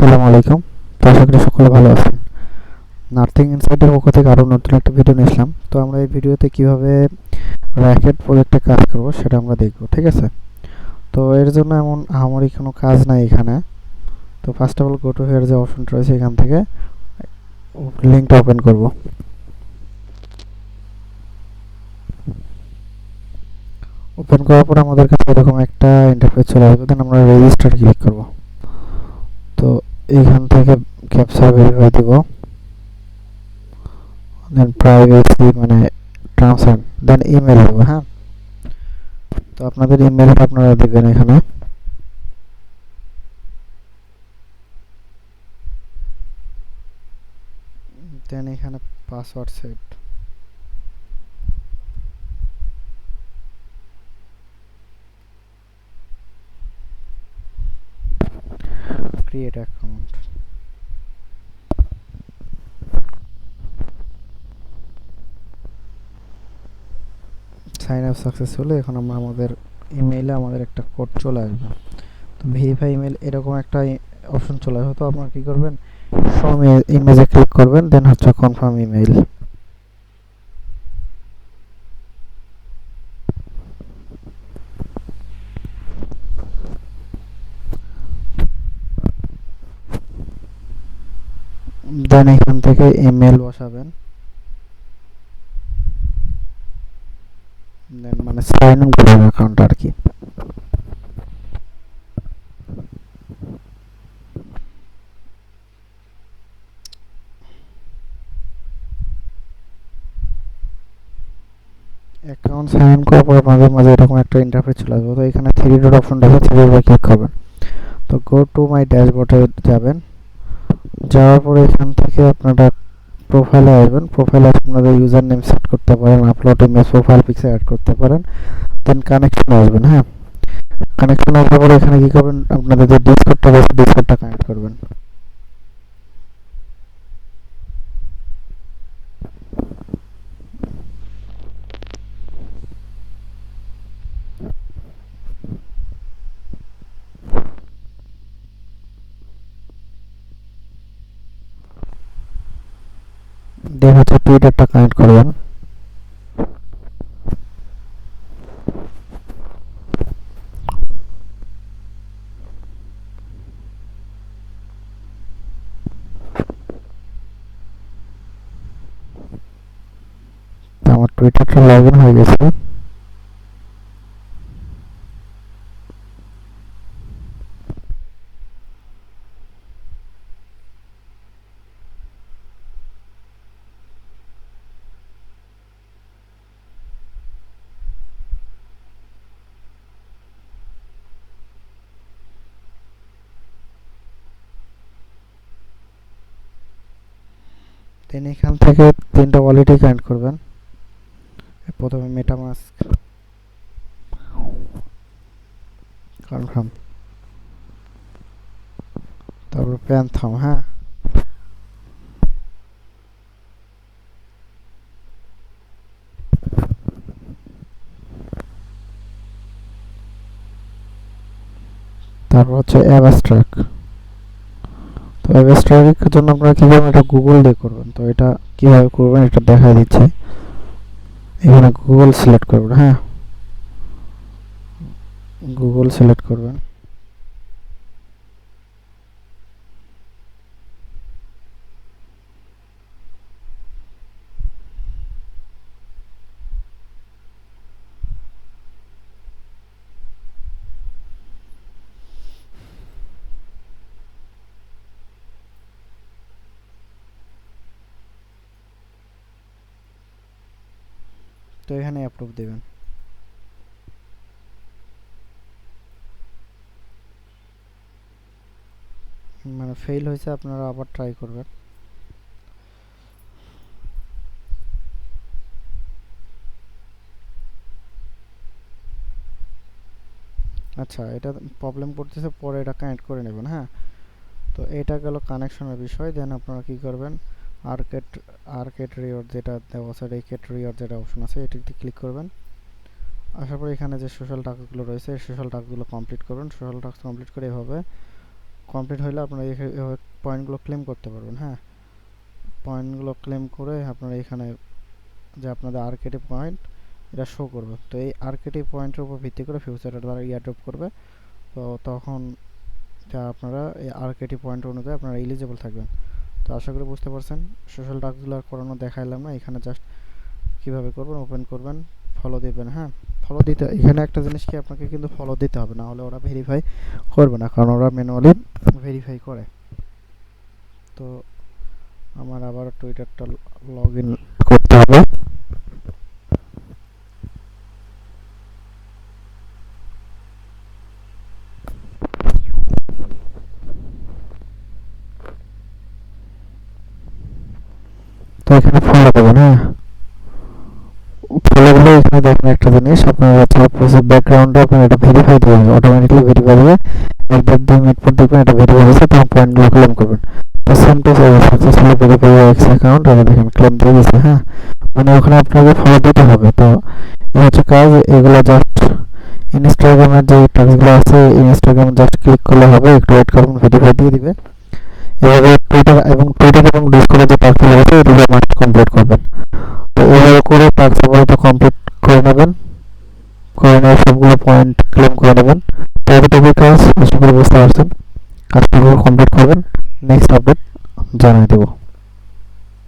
আসসালামু আলাইকুম। তো আশা করি সকলে ভালো আছেন। নার্থিং ইনসাইডের পক্ষ থেকে আরও নতুন একটা ভিডিও নিয়ে আসলাম। তো আমরা এই ভিডিওতে কিভাবে র্যাকেট প্রজেক্টে কাজ করব সেটা আমরা দেখব, ঠিক আছে? তো এর জন্য এমন আহামরি কোনো কাজ নাই এখানে। তো first of all go to here যে অপশনটা রয়েছে এখান থেকে লিঙ্কটা ওপেন করব। ওপেন করার পর আমাদের কাছে এরকম একটা ইন্টারফেস চলে আসবে, দেন আমরা রেজিস্টার ক্লিক করব। তো এইখান থেকে ক্যাপচা ভেরিফাই দিব, দেন প্রাইভেসি মানে টার্মস অ্যান্ড দেন ইমেল দেবো। হ্যাঁ, তো আপনাদের ইমেলটা আপনারা দিবেন এখানে। দেন এখানে password set, create account, sign up successful. এখন আমরা আমাদের ইমেইলে আমাদের একটা কোড চলে আসবে। তো ভেরিফাই ইমেল এরকম একটা অপশন চলে আসবে। তো আপনারা কী করবেন, শো ইমেজে ক্লিক করবেন, দেন হচ্ছে কনফার্ম ইমেইল। দেন এখান থেকে ইমেল বসাবেন, দেন মানে সাইন ইন করবেন অ্যাকাউন্ট আর কি। অ্যাকাউন্ট সাইন ইন করার পর মাঝে মাঝে এরকম একটা ইন্টারফেস চলে আসবে। তো এখানে থ্রি ডট অপশনটা আছে, থ্রি ডটে ক্লিক করবেন। তো গো টু মাই ড্যাশবোর্ডে যাবেন, যাওয়ার পরে এখান থেকে আপনারা প্রোফাইলে আসবেন। প্রোফাইলে আপনাদের ইউজার নেম সেট করতে পারেন, upload image, profile picture add করতে পারেন। দেন কানেকশনে আসবেন। হ্যাঁ, কানেকশন আসার পরে এখানে কি করবেন, আপনাদের যে ডিসকর্ডটা রয়েছে ডিসকর্ডটা কানেক্ট করবেন। দেন হচ্ছে টুইটারটা কানেক্ট করবেন। আমার টুইটারটা লগ ইন হয়ে গেছে। দেন এখান থেকে তিনটা ওয়ালেটই কানেক্ট করবেন। প্রথমে মেটামাস্ক, কনফার্ম, তারপর প্যান্থম। হ্যাঁ, তারপর হচ্ছে অ্যাবস্ট্রাক্ট। তো অ্যাবস্ট্রাক্টের জন্য আপনারা কী করবেন, এটা গুগল দিয়ে করবেন। তো এটা কীভাবে করবেন এটা দেখা দিচ্ছে। এখানে গুগল সিলেক্ট করবেন। হ্যাঁ, গুগল সিলেক্ট করবেন। তো এখানে অ্যাপ্রুভ দেবেন। মানে ফেল হয়েছে, আপনারা আবার ট্রাই করবেন। আচ্ছা, এটা প্রবলেম করতেছে, পরে এটা কানেক্ট করে নেবেন। হ্যাঁ, তো এটা গেল কানেকশনের বিষয়। দেন আপনারা কী করবেন, আর্কেট আর্কেট রিওয়ার্ড যেটা দেওয়া আছে, রেকেট রিওয়ার্ড যেটা অপশন আছে এটিতে ক্লিক করবেন। আসার পর এখানে যে সোশ্যাল টাস্কগুলো রয়েছে এই সোশ্যাল টাস্কগুলো কমপ্লিট করবেন। সোশ্যাল টাস্ক কমপ্লিট করে এভাবে কমপ্লিট হলে আপনারা এভাবে পয়েন্টগুলো ক্লেম করতে পারবেন। হ্যাঁ, পয়েন্টগুলো ক্লেম করে আপনারা এখানে যে আপনাদের আরকেটি পয়েন্ট এটা শো করবে। তো এই আরকেটি পয়েন্টের উপর ভিত্তি করে ফিউচারে তারা ইয়ারড্রপ করবে। তো তখন আপনারা এই আরকেটি পয়েন্ট অনুযায়ী আপনারা এলিজিবল থাকবেন। তো আশা করি বুঝতে পারছেন। সোশ্যাল টাস্কগুলো আর করানো দেখাইলাম না, এখানে জাস্ট কীভাবে করবেন, ওপেন করবেন, ফলো দেবেন। হ্যাঁ, ফলো দিতে এখানে একটা জিনিস কি আপনাকে কিন্তু ফলো দিতে হবে, না হলে ওরা ভেরিফাই করবে না, কারণ ওরা ম্যানুয়ালি ভেরিফাই করে। তো আমার আবার টুইটারটা লগ ইন করতে হবে। তো এখানে ফলো দেবেন। হ্যাঁ, ফলো দিলে এখানে দেখেন একটা জিনিস, আপনার ব্যাকগ্রাউন্ডে আপনার এটা ভেরিফাই দেবে, অটোমেটিক্যালি ভেরিফাই দেবে। 1-2 মিনিট পর দেখবেন এটা ভেরিফাই হয়েছে, তখন পয়েন্টগুলো ক্লেম করবেন। তো same to successfully verify x account, এটা দেখেন ক্লেম দিয়ে গেছে। হ্যাঁ, মানে ওখানে আপনাকে ফলো দিতে হবে। তো এই হচ্ছে কাজ, এগুলো জাস্ট ইনস্টাগ্রামের যে টাস্কগুলো আছে ইনস্টাগ্রাম জাস্ট ক্লিক করলে হবে, একটু ওয়েট করুন, ভেরিফাই দিয়ে দিবে। এভাবে টুইটার এবং ডিসকর্ডে যে টাস্কগুলো আছে এগুলো মাস্ট কমপ্লিট করবেন। তো এভাবে করে টাস্কগুলো কমপ্লিট করে নেবেন, করে নিয়ে সবগুলো পয়েন্ট ক্লেম করে নেবেন। তো এতটুকু কাজ, আশা করি বুঝতে পারছেন। কাজগুলো কমপ্লিট করবেন, নেক্সট আপডেট জানিয়ে দেবো।